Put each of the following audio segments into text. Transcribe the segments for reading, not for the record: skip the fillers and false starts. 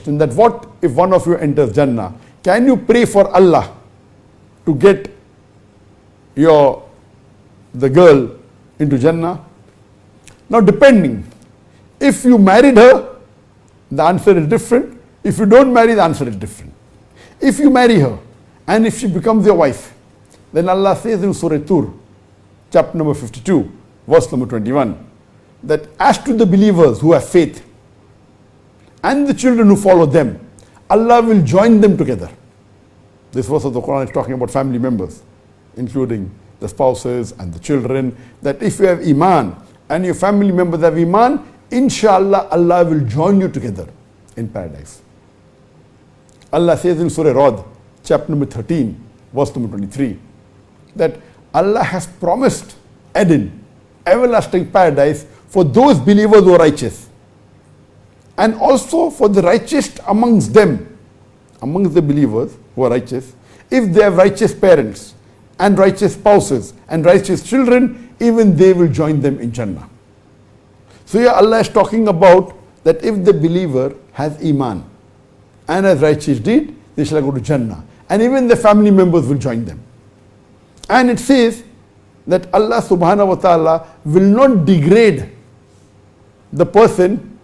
question that what if one of you enters Jannah? Can you pray for Allah to get the girl into Jannah? Now depending, if you married her, the answer is different. If you don't marry, the answer is different. If you marry her and if she becomes your wife, then Allah says in Surah Tur, chapter number 52, verse number 21, that as to the believers who have faith and the children who follow them, Allah will join them together. This verse of the Quran is talking about family members, including the spouses and the children, that if you have Iman and your family members have Iman, inshallah, Allah will join you together in paradise. Allah says in Surah Rad, chapter number 13, verse number 23, that Allah has promised Eden, everlasting paradise, for those believers who are righteous. And also for the righteous amongst them, amongst the believers who are righteous, if they have righteous parents and righteous spouses and righteous children, even they will join them in Jannah. So here Allah is talking about that if the believer has Iman and has righteous deed, they shall go to Jannah. And even the family members will join them. And it says that Allah subhanahu wa ta'ala will not degrade the person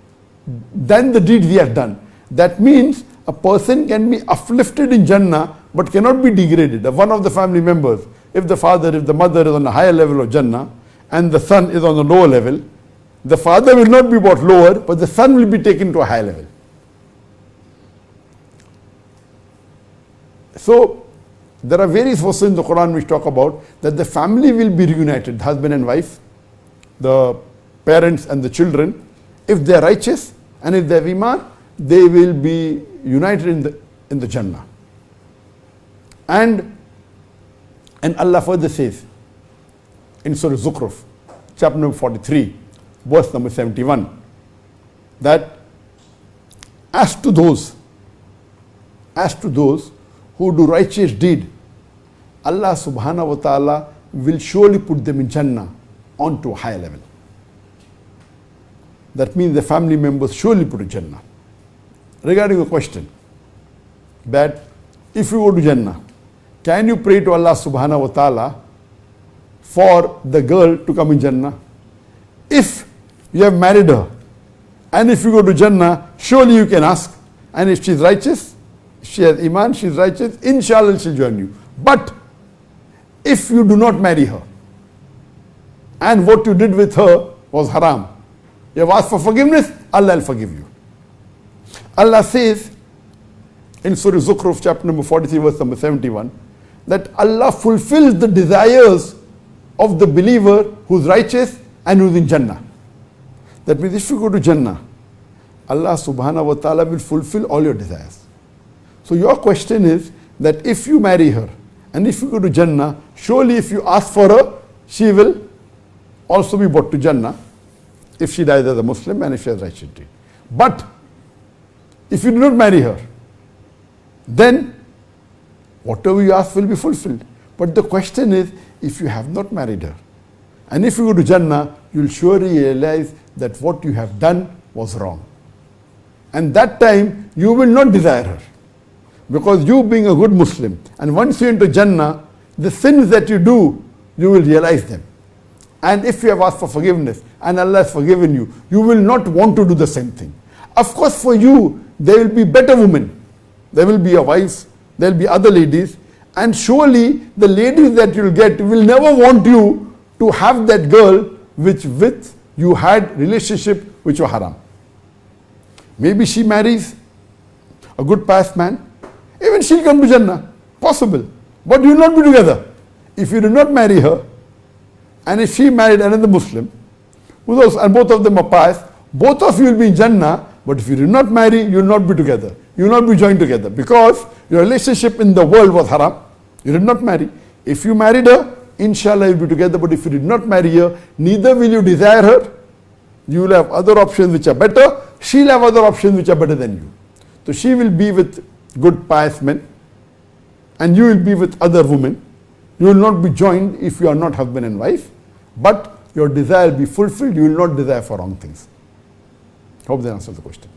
than the deeds he has done. That means a person can be uplifted in Jannah but cannot be degraded. One of the family members, if the father, if the mother is on a higher level of Jannah and the son is on a lower level, the father will not be brought lower, but the son will be taken to a higher level. So there are various verses in the Quran which talk about that the family will be reunited, husband and wife, the parents and the children. If they are righteous and if they have Iman, they will be united in the Jannah. And Allah further says in Surah Zukhruf, chapter number 43, verse number 71, that as to those who do righteous deed, Allah subhanahu wa ta'ala will surely put them in Jannah onto a higher level. That means the family members surely put in Jannah. Regarding the question that if you go to Jannah, can you pray to Allah subhanahu wa ta'ala for the girl to come in Jannah? If you have married her and if you go to Jannah, surely you can ask. And if she is righteous, she has Iman, she is righteous, inshallah she'll join you. But if you do not marry her and what you did with her was haram, you have asked for forgiveness, Allah will forgive you. Allah says in Surah Zukhruf, chapter number 43, verse number 71, that Allah fulfills the desires of the believer who's righteous and who's in Jannah. That means if you go to Jannah, Allah subhanahu wa ta'ala will fulfill all your desires. So your question is that if you marry her and if you go to Jannah, surely if you ask for her, she will also be brought to Jannah if she dies as a Muslim and if she has righteous deed. But if you do not marry her, then whatever you ask will be fulfilled. But the question is, if you have not married her and if you go to Jannah, you will surely realize that what you have done was wrong. And that time you will not desire her, because you being a good Muslim, and once you enter Jannah, the sins that you do, you will realize them. And if you have asked for forgiveness and Allah has forgiven you, you will not want to do the same thing. Of course for you, there will be better women. There will be your wives, there will be other ladies, and surely the ladies that you will get will never want you to have that girl which with you had relationship which were haram. Maybe she marries a good pious man, even she'll come to Jannah, possible, but you will not be together. If you do not marry her, and if she married another Muslim, and both of them are pious, both of you will be in Jannah, but if you do not marry, you will not be together. You will not be joined together, because your relationship in the world was haram. You did not marry. If you married her, inshallah you will be together, but if you did not marry her, neither will you desire her. You will have other options which are better, she will have other options which are better than you. So she will be with good pious men, and you will be with other women. You will not be joined if you are not husband and wife, but your desire will be fulfilled. You will not desire for wrong things. Hope that answers the question.